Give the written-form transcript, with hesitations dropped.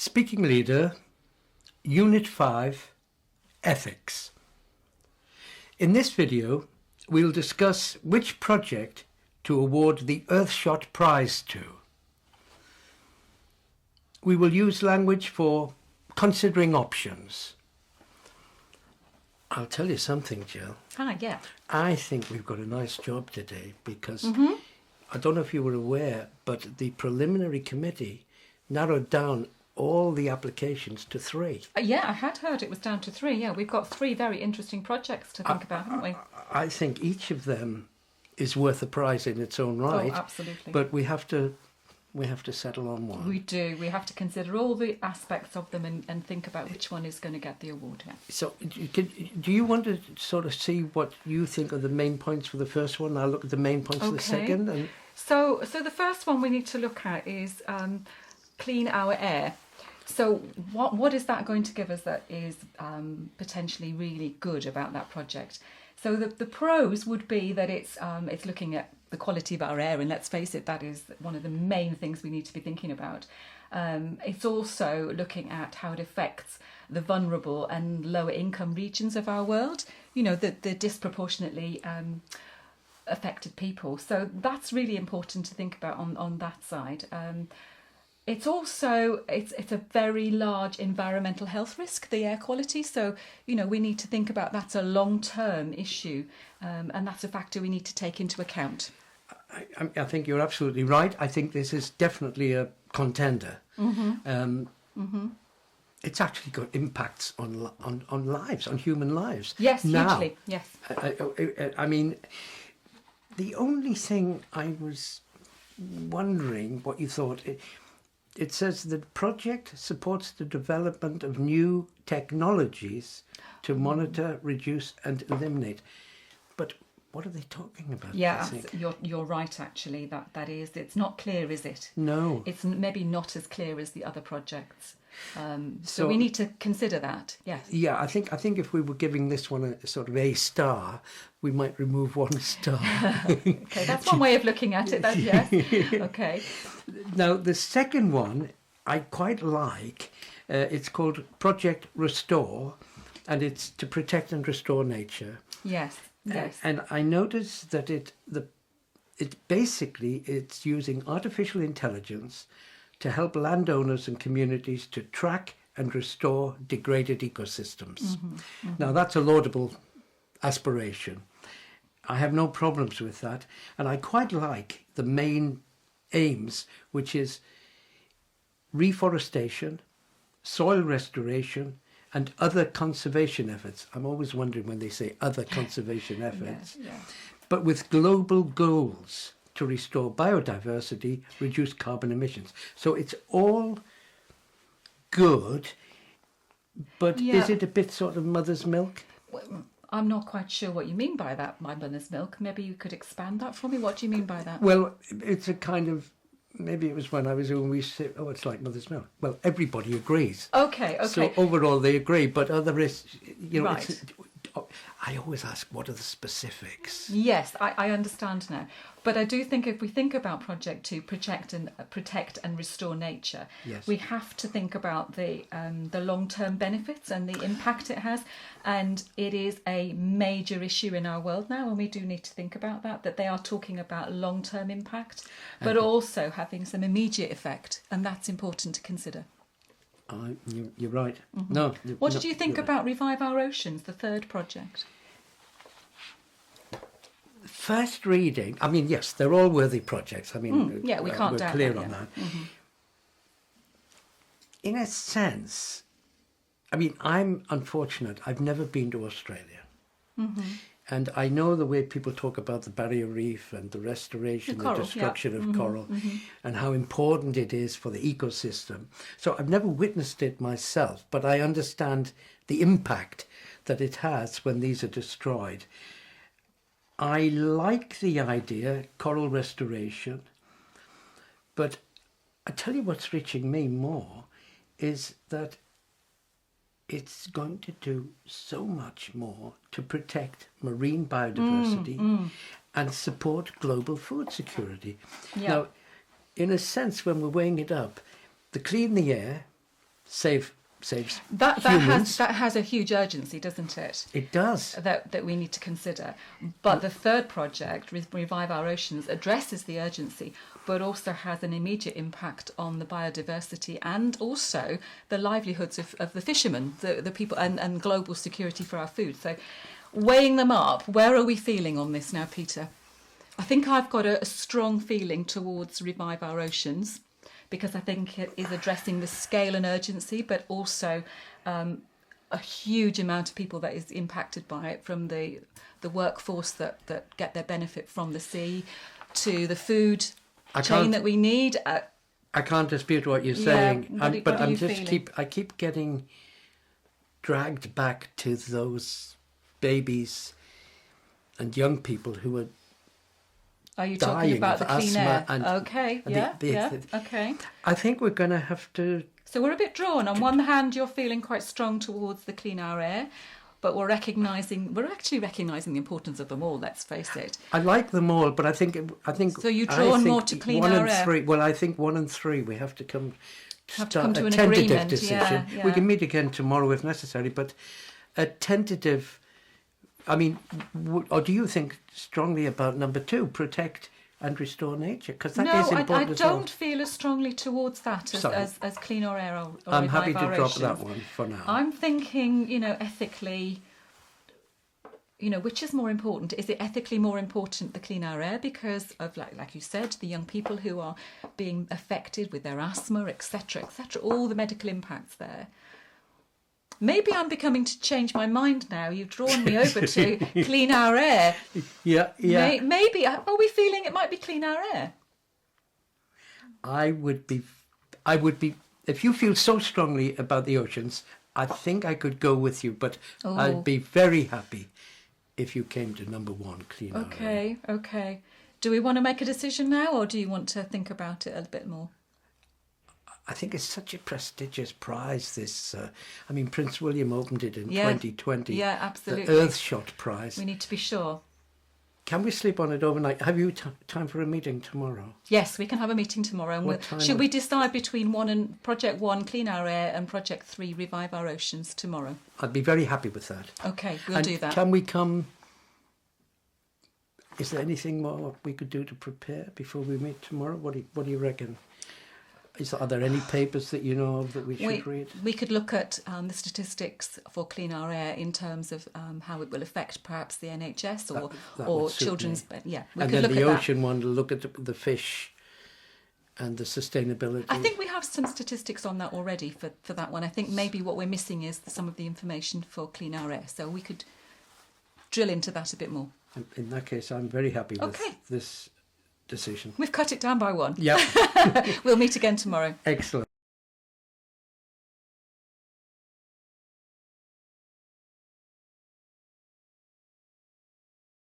Speaking Leader, Unit 5, Ethics. In this video, we'll discuss which project to award the Earthshot prize to. We will use language for considering options. I'll tell you something, Jill. Yeah. I think we've got a nice job today because I don't know if you were aware, but the preliminary committee narrowed down all the applications to 3. Yeah, I had heard it was down to 3. Yeah, we've got 3 very interesting projects to think about, haven't we? I think each of them is worth a prize in its own right. Oh, absolutely. But we have to settle on one. We do. We have to consider all the aspects of them and think about which one is going to get the award. Yeah. So do you want to sort of see what you think are the main points for the first one? I'll look at the main points for the second. And So the first one we need to look at is clean our air. So what is that going to give us that is potentially really good about that project? So the pros would be that it's looking at the quality of our air, and let's face it, that is one of the main things we need to be thinking about. It's also looking at how it affects the vulnerable and lower income regions of our world, you know, the disproportionately affected people. So that's really important to think about on that side. It's also, it's a very large environmental health risk, the air quality. So, you know, we need to think about that's a long-term issue, and that's a factor we need to take into account. I think you're absolutely right. I think this is definitely a contender. It's actually got impacts on lives, on human lives. Yes, now, hugely, yes. I mean, the only thing I was wondering what you thought... It says the project supports the development of new technologies to monitor, reduce and eliminate. But what are they talking about? Yeah, you're right, actually. That is, it's not clear, is it? No. It's maybe not as clear as the other projects. So we need to consider that, yes. Yeah, I think if we were giving this one a sort of A star, we might remove 1 star. Okay, that's one way of looking at it, yes. Okay. Now, the second one I quite like. It's called Project Restore, and it's to protect and restore nature. Yes, yes. And I noticed that it's using artificial intelligence to help landowners and communities to track and restore degraded ecosystems. Now, that's a laudable aspiration. I have no problems with that. And I quite like the main aims, which is reforestation, soil restoration, and other conservation efforts. I'm always wondering when they say other conservation efforts. Yeah. But with global goals to restore biodiversity, reduce carbon emissions. So it's all good, but is it a bit sort of mother's milk? Well, I'm not quite sure what you mean by that, my mother's milk. Maybe you could expand that for me. What do you mean by that? Well, it's a kind of, maybe it was when I was young, we said, oh, it's like mother's milk. Well, everybody agrees. Okay. So overall they agree, but other is, you know, right. I always ask, what are the specifics? Yes, I understand now. But I do think if we think about Project 2, protect and restore nature, yes, we have to think about the long-term benefits and the impact it has. And it is a major issue in our world now, and we do need to think about that they are talking about long-term impact, but also having some immediate effect. And that's important to consider. You're right. No. What did you think about Revive Our Oceans, the third project? First reading, I mean, yes, they're all worthy projects. I mean, we can't we're doubt clear that, on that. In a sense, I mean, I'm unfortunate. I've never been to Australia. And I know the way people talk about the barrier reef and the restoration, the destruction of coral, and how important it is for the ecosystem. So I've never witnessed it myself, but I understand the impact that it has when these are destroyed. I like the idea, coral restoration, but I tell you what's reaching me more is that it's going to do so much more to protect marine biodiversity and support global food security. Now, in a sense, when we're weighing it up, the clean the air saves that humans. has a huge urgency, doesn't it? It does. That we need to consider. But the third project, Revive Our Oceans, addresses the urgency, but also has an immediate impact on the biodiversity and also the livelihoods of the fishermen, the people, and global security for our food. So weighing them up, where are we feeling on this now, Peter? I think I've got a strong feeling towards Revive Our Oceans, because I think it is addressing the scale and urgency, but also a huge amount of people that is impacted by it, from the workforce that get their benefit from the sea to the food chain that we need. I can't dispute what you're saying, but I'm just keep getting dragged back to those babies and young people who are. Are you talking about the clean air? Okay, okay. I think we're going to have to... So we're a bit drawn. On one hand, you're feeling quite strong towards the clean air, but we're actually recognising the importance of them all, let's face it. I like them all, but I think... So you're drawn more to clean air? Well, I think 1 and 3, we have to come to a tentative agreement. decision. Yeah. We can meet again tomorrow if necessary, but a tentative... I mean, or do you think strongly about number 2, protect and restore nature? Because that is important as well. I don't feel as strongly towards that as cleaner air or I'm happy to drop oceans. that one for now. I'm thinking, ethically, which is more important? Is it ethically more important, the cleaner air, because of, like you said, the young people who are being affected with their asthma, etc., all the medical impacts there? Maybe I'm becoming to change my mind now. You've drawn me over to clean our air. Yeah. Maybe, are we feeling it might be clean our air? I would be, if you feel so strongly about the oceans, I think I could go with you, but I'd be very happy if you came to number 1, clean our air. Okay. Do we want to make a decision now, or do you want to think about it a bit more? I think it's such a prestigious prize, this. Prince William opened it in 2020. Yeah, absolutely. The Earthshot prize. We need to be sure. Can we sleep on it overnight? Have you time for a meeting tomorrow? Yes, we can have a meeting tomorrow. And should we decide between Project 1, Clean Our Air, and Project 3, Revive Our Oceans, tomorrow? I'd be very happy with that. Okay, we'll do that. Can we come... Is there anything more we could do to prepare before we meet tomorrow? What do you reckon? Are there any papers that you know of that we should read? We could look at the statistics for Clean Our Air in terms of how it will affect perhaps the NHS or children's... Yeah, we could look at that. And then the ocean one to look at the fish and the sustainability. I think we have some statistics on that already for that one. I think maybe what we're missing is some of the information for Clean Our Air. So we could drill into that a bit more. In that case, I'm very happy with this decision. We've cut it down by 1. Yeah. We'll meet again tomorrow. Excellent.